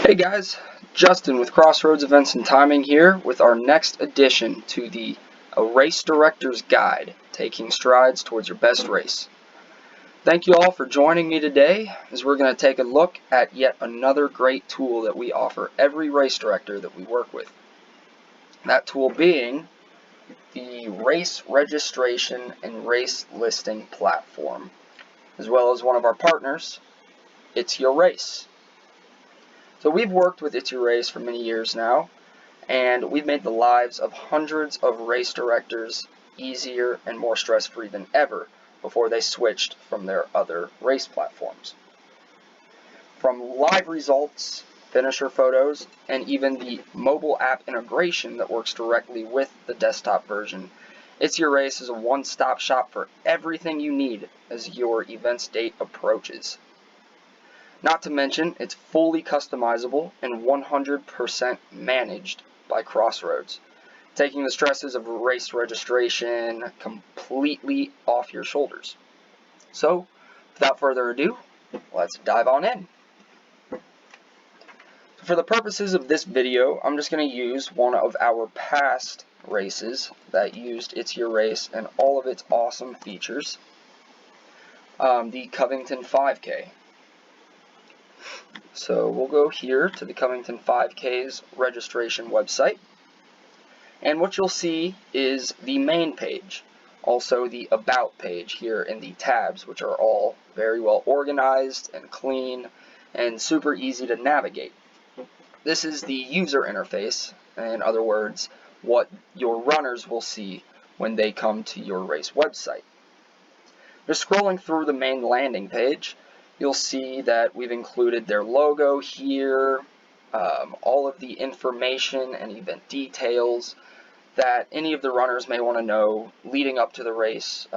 Hey guys, Justin with Crossroads Events and Timing here with our next addition to the Race Director's Guide, Taking Strides Towards Your Best Race. Thank you all for joining me today as we're going to take a look at yet another great tool that we offer every race director that we work with. That tool being the race registration and race listing platform, as well as one of our partners, ItsYourRace. So we've worked with ItsYourRace for many years now, and we've made the lives of hundreds of race directors easier and more stress-free than ever before they switched from their other race platforms. From live results, finisher photos, and even the mobile app integration that works directly with the desktop version, ItsYourRace is a one-stop shop for everything you need as your event's date approaches. Not to mention, it's fully customizable and 100% managed by Crossroads, taking the stresses of race registration completely off your shoulders. So, without further ado, let's dive on in. For the purposes of this video, I'm just going to use one of our past races that used ItsYourRace and all of its awesome features, the Covington 5K. So we'll go here to the Covington 5K's registration website, and what you'll see is the main page, also the About page here in the tabs, which are all very well organized and clean and super easy to navigate. This is the user interface, in other words, what your runners will see when they come to your race website. Just scrolling through the main landing page, you'll see that we've included their logo here, all of the information and event details that any of the runners may want to know leading up to the race,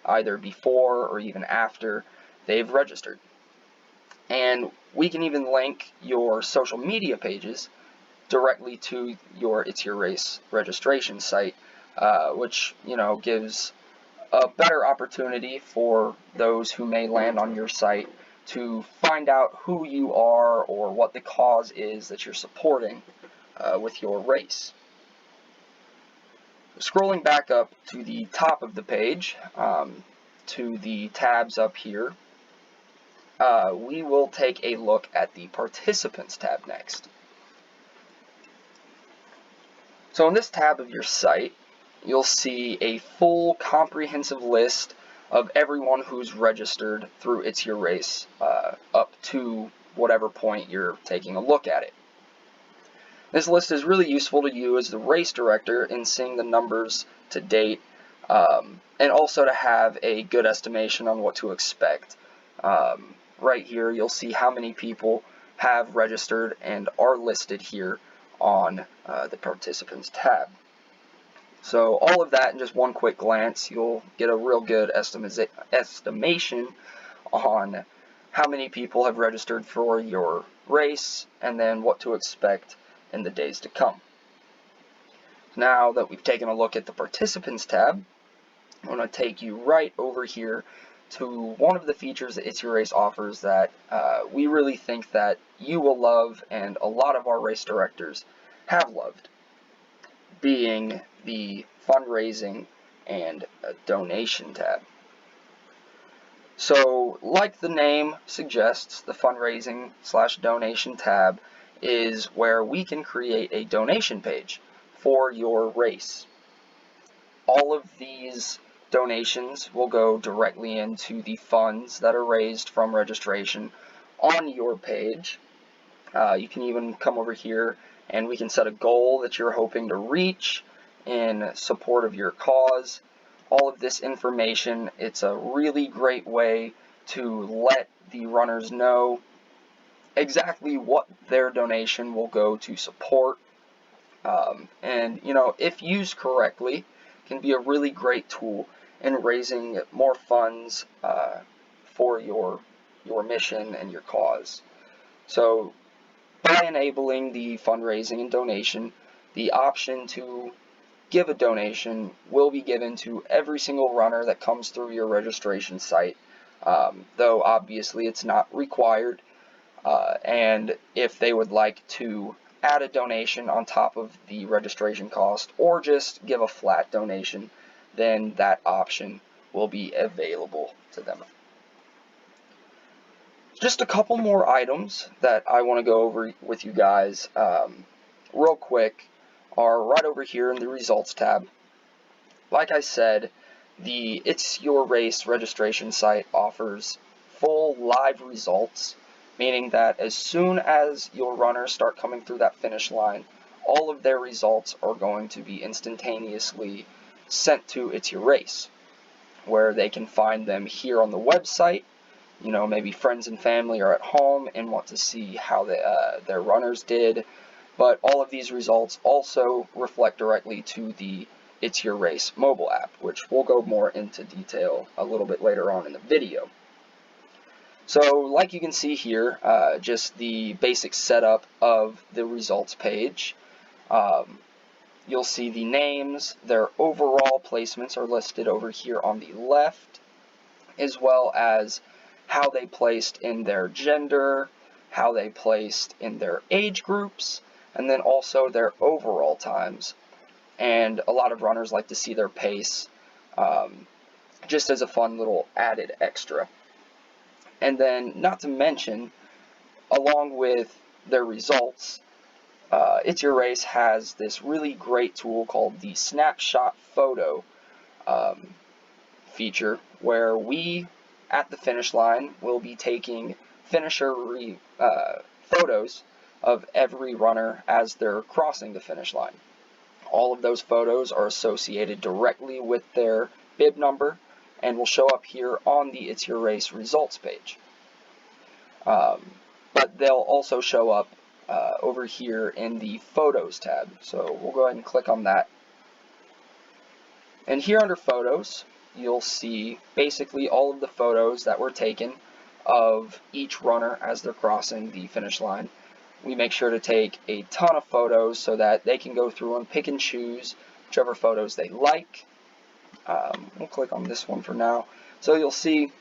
either before or even after they've registered. And we can even link your social media pages directly to your ItsYourRace registration site, which gives a better opportunity for those who may land on your site to find out who you are or what the cause is that you're supporting with your race. Scrolling back up to the top of the page, to the tabs up here, we will take a look at the Participants tab next. So in this tab of your site, you'll see a full comprehensive list of everyone who's registered through ItsYourRace up to whatever point you're taking a look at it. This list is really useful to you as the race director in seeing the numbers to date, and also to have a good estimation on what to expect. Right here you'll see how many people have registered and are listed here on the Participants tab. So all of that in just one quick glance, you'll get a real good estimation on how many people have registered for your race and then what to expect in the days to come. Now that we've taken a look at the Participants tab, I'm going to take you right over here to one of the features that ItsYourRace offers that we really think that you will love and a lot of our race directors have loved, being the fundraising and donation tab. So, like the name suggests, the fundraising/donation tab is where we can create a donation page for your race. All of these donations will go directly into the funds that are raised from registration on your page. You can even come over here and we can set a goal that you're hoping to reach in support of your cause. All of this information, it's a really great way to let the runners know exactly what their donation will go to support. And if used correctly, can be a really great tool in raising more funds for your mission and your cause. So by enabling the fundraising and donation, the option to give a donation will be given to every single runner that comes through your registration site, though obviously it's not required. and if they would like to add a donation on top of the registration cost or just give a flat donation, then that option will be available to them. Just a couple more items that I want to go over with you guys real quick are right over here in the results tab. Like I said, the It's Your Race registration site offers full live results, meaning that as soon as your runners start coming through that finish line, all of their results are going to be instantaneously sent to It's Your Race, where they can find them here on the website. You know, maybe friends and family are at home and want to see how their runners did, but all of these results also reflect directly to the It's Your Race mobile app, which we'll go more into detail a little bit later on in the video. So like you can see here, just the basic setup of the results page. You'll see the names, their overall placements are listed over here on the left, as well as how they placed in their gender, how they placed in their age groups, and then also their overall times. And a lot of runners like to see their pace, just as a fun little added extra. And then, not to mention, along with their results, It's Your Race has this really great tool called the Snapshot Photo feature, where we, at the finish line, will be taking finisher photos of every runner as they're crossing the finish line. All of those photos are associated directly with their bib number and will show up here on the It's Your Race results page. But they'll also show up over here in the Photos tab. So we'll go ahead and click on that. And here under Photos, you'll see basically all of the photos that were taken of each runner as they're crossing the finish line. We make sure to take a ton of photos so that they can go through and pick and choose whichever photos they like. We'll click on this one for now. So you'll see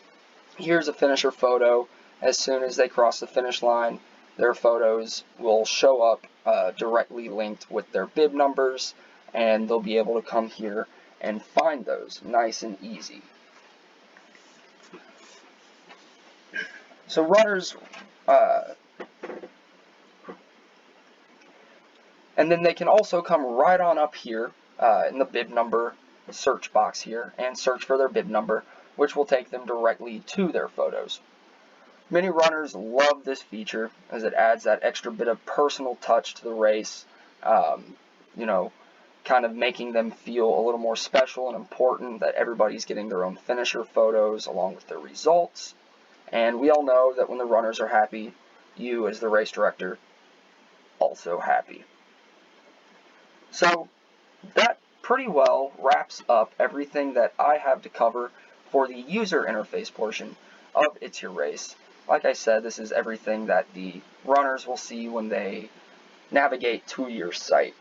here's a finisher photo. As soon as they cross the finish line, their photos will show up directly linked with their bib numbers, and they'll be able to come here and find those nice and easy. So runners, and then they can also come right on up here in the bib number search box here and search for their bib number, which will take them directly to their photos. Many runners love this feature as it adds that extra bit of personal touch to the race, you know, kind of making them feel a little more special and important, that everybody's getting their own finisher photos along with their results. And we all know that when the runners are happy, you as the race director also happy. So that pretty well wraps up everything that I have to cover for the user interface portion of It's Your Race. Like I said, this is everything that the runners will see when they navigate to your site.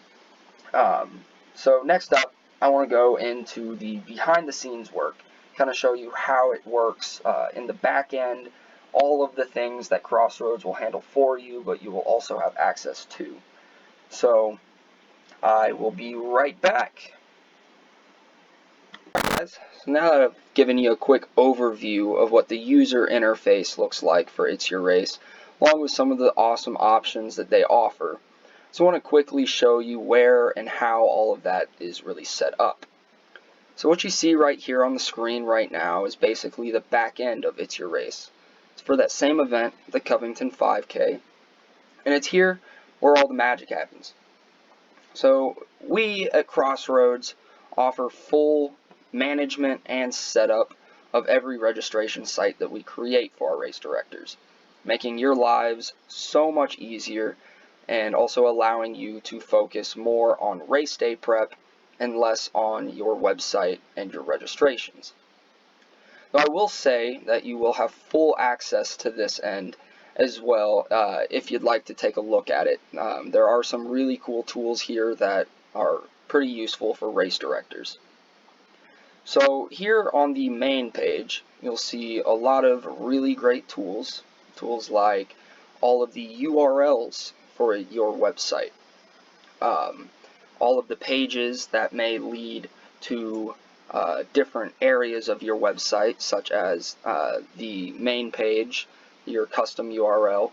So next up, I want to go into the behind the scenes work, kind of show you how it works in the back end, all of the things that Crossroads will handle for you, but you will also have access to. So I will be right back. So now that I've given you a quick overview of what the user interface looks like for It's Your Race, along with some of the awesome options that they offer, so I want to quickly show you where and how all of that is really set up. So what you see right here on the screen right now is basically the back end of It's Your Race. It's for that same event, the Covington 5K, and it's here where all the magic happens. So we at Crossroads offer full management and setup of every registration site that we create for our race directors, making your lives so much easier and also allowing you to focus more on race day prep and less on your website and your registrations. Now, I will say that you will have full access to this end as well if you'd like to take a look at it. There are some really cool tools here that are pretty useful for race directors. So here on the main page, you'll see a lot of really great tools like all of the URLs for your website, all of the pages that may lead to different areas of your website, such as the main page, your custom URL,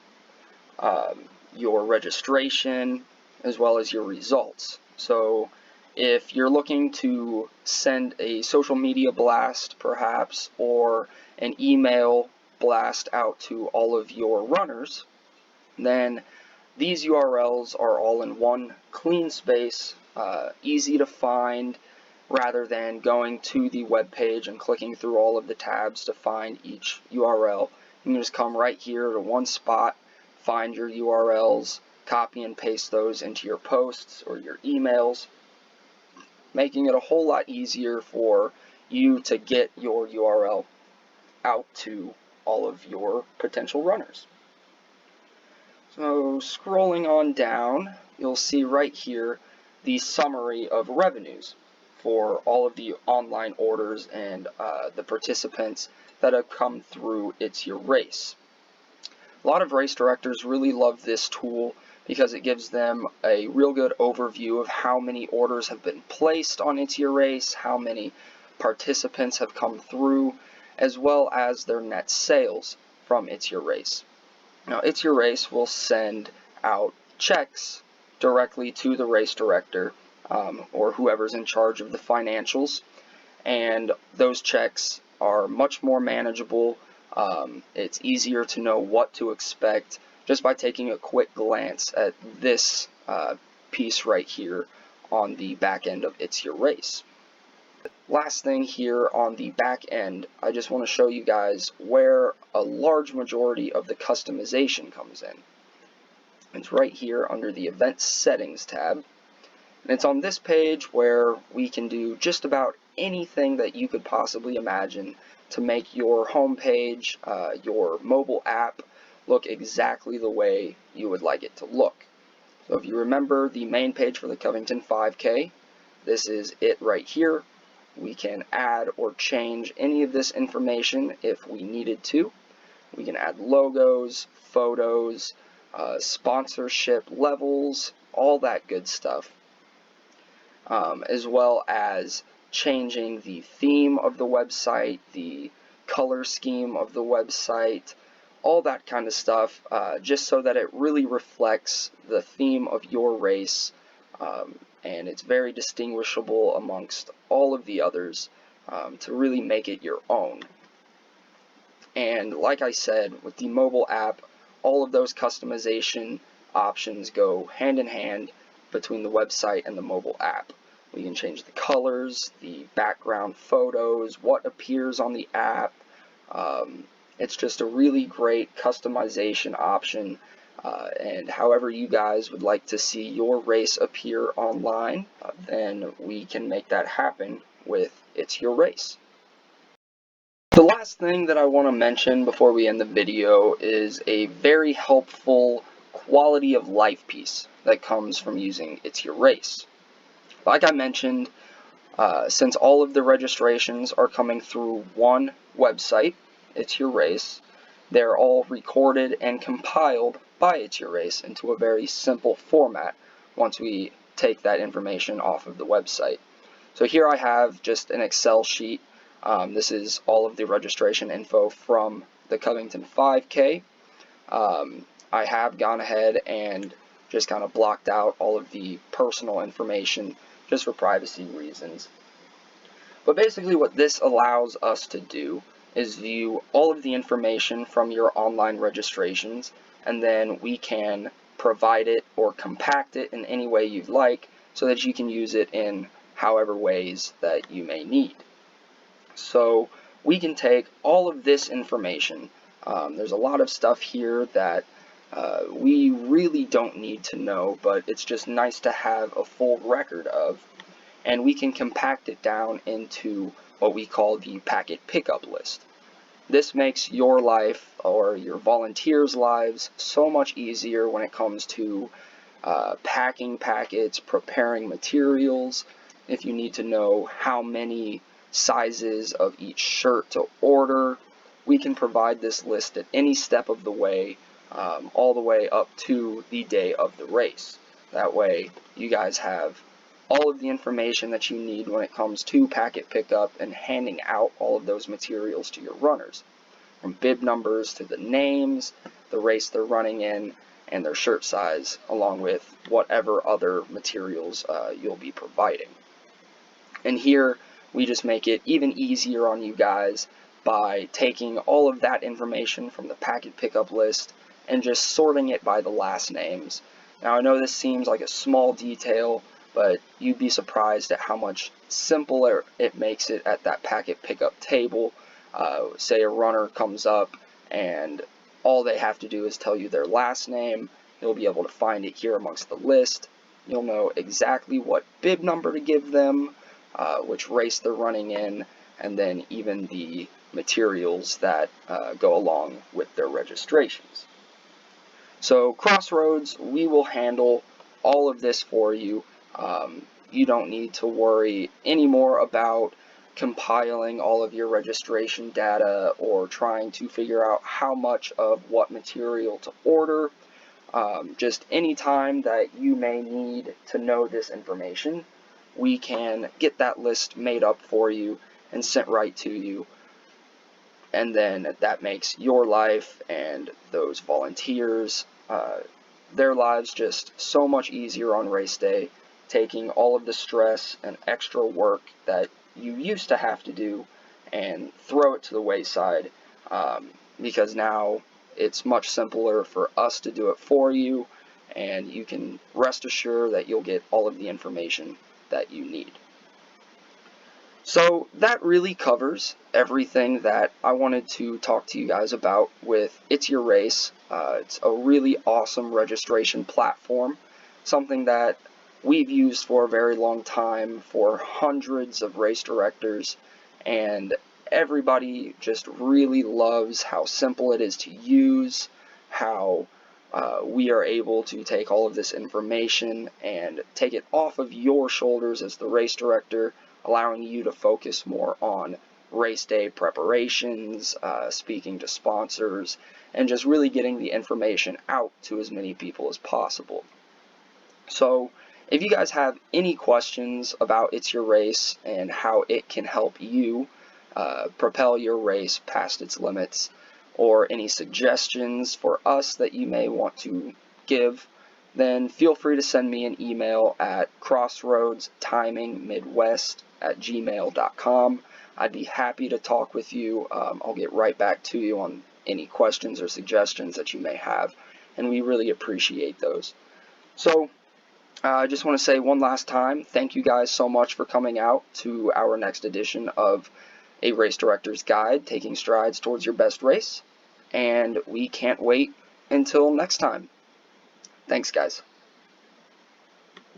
your registration, as well as your results. So if you're looking to send a social media blast, perhaps, or an email blast out to all of your runners, then these URLs are all in one clean space, easy to find, rather than going to the web page and clicking through all of the tabs to find each URL. You can just come right here to one spot, find your URLs, copy and paste those into your posts or your emails, making it a whole lot easier for you to get your URL out to all of your potential runners. So scrolling on down, you'll see right here the summary of revenues for all of the online orders and the participants that have come through It's Your Race. A lot of race directors really love this tool because it gives them a real good overview of how many orders have been placed on It's Your Race, how many participants have come through, as well as their net sales from It's Your Race. Now, It's Your Race will send out checks directly to the race director or whoever's in charge of the financials, and those checks are much more manageable. It's easier to know what to expect just by taking a quick glance at this piece right here on the back end of It's Your Race. Last thing here on the back end, I just want to show you guys where a large majority of the customization comes in. It's right here under the Event Settings tab. And it's on this page where we can do just about anything that you could possibly imagine to make your home page, your mobile app, look exactly the way you would like it to look. So if you remember the main page for the Covington 5K, this is it right here. We can add or change any of this information if we needed to. We can add logos, photos, sponsorship levels, all that good stuff, as well as changing the theme of the website, the color scheme of the website, all that kind of stuff, just so that it really reflects the theme of your race, and it's very distinguishable amongst all of the others, to really make it your own. And like I said, with the mobile app, all of those customization options go hand in hand between the website and the mobile app. We can change the colors, the background photos, what appears on the app. It's just a really great customization option, and however you guys would like to see your race appear online, then we can make that happen with It's Your Race. The last thing that I want to mention before we end the video is a very helpful quality of life piece that comes from using It's Your Race. Like I mentioned, since all of the registrations are coming through one website, It's Your Race, they're all recorded and compiled by It's Your Race into a very simple format once we take that information off of the website. So here I have just an Excel sheet. This is all of the registration info from the Covington 5K. I have gone ahead and just kind of blocked out all of the personal information just for privacy reasons. But basically what this allows us to do is view all of the information from your online registrations, and then we can provide it or compact it in any way you'd like so that you can use it in however ways that you may need. So we can take all of this information. There's a lot of stuff here that we really don't need to know, but it's just nice to have a full record of, and we can compact it down into what we call the packet pickup list. This makes your life or your volunteers' lives so much easier when it comes to packing packets, preparing materials. If you need to know how many sizes of each shirt to order, we can provide this list at any step of the way all the way up to the day of the race. That way you guys have all of the information that you need when it comes to packet pickup and handing out all of those materials to your runners, from bib numbers to the names, the race they're running in, and their shirt size, along with whatever other materials you'll be providing. And here we just make it even easier on you guys by taking all of that information from the packet pickup list and just sorting it by the last names. Now, I know this seems like a small detail, but you'd be surprised at how much simpler it makes it at that packet pickup table. Say a runner comes up and all they have to do is tell you their last name. You'll be able to find it here amongst the list. You'll know exactly what bib number to give them, which race they're running in, and then even the materials that go along with their registrations. So Crossroads, we will handle all of this for you. You don't need to worry anymore about compiling all of your registration data or trying to figure out how much of what material to order. Just any time that you may need to know this information, we can get that list made up for you and sent right to you. And then that makes your life and those volunteers, their lives just so much easier on race day, taking all of the stress and extra work that you used to have to do and throw it to the wayside, because now it's much simpler for us to do it for you, and you can rest assured that you'll get all of the information that you need. So that really covers everything that I wanted to talk to you guys about with It's Your Race. It's a really awesome registration platform, something that we've used for a very long time for hundreds of race directors, and everybody just really loves how simple it is to use, how we are able to take all of this information and take it off of your shoulders as the race director, allowing you to focus more on race day preparations, speaking to sponsors, and just really getting the information out to as many people as possible. So if you guys have any questions about It's Your Race and how it can help you propel your race past its limits, or any suggestions for us that you may want to give, then feel free to send me an email at crossroadstimingmidwest@gmail.com. I'd be happy to talk with you. I'll get right back to you on any questions or suggestions that you may have, and we really appreciate those. So I just want to say one last time, thank you guys so much for coming out to our next edition of A Race Director's Guide, Taking Strides Towards Your Best Race, and we can't wait until next time. Thanks, guys.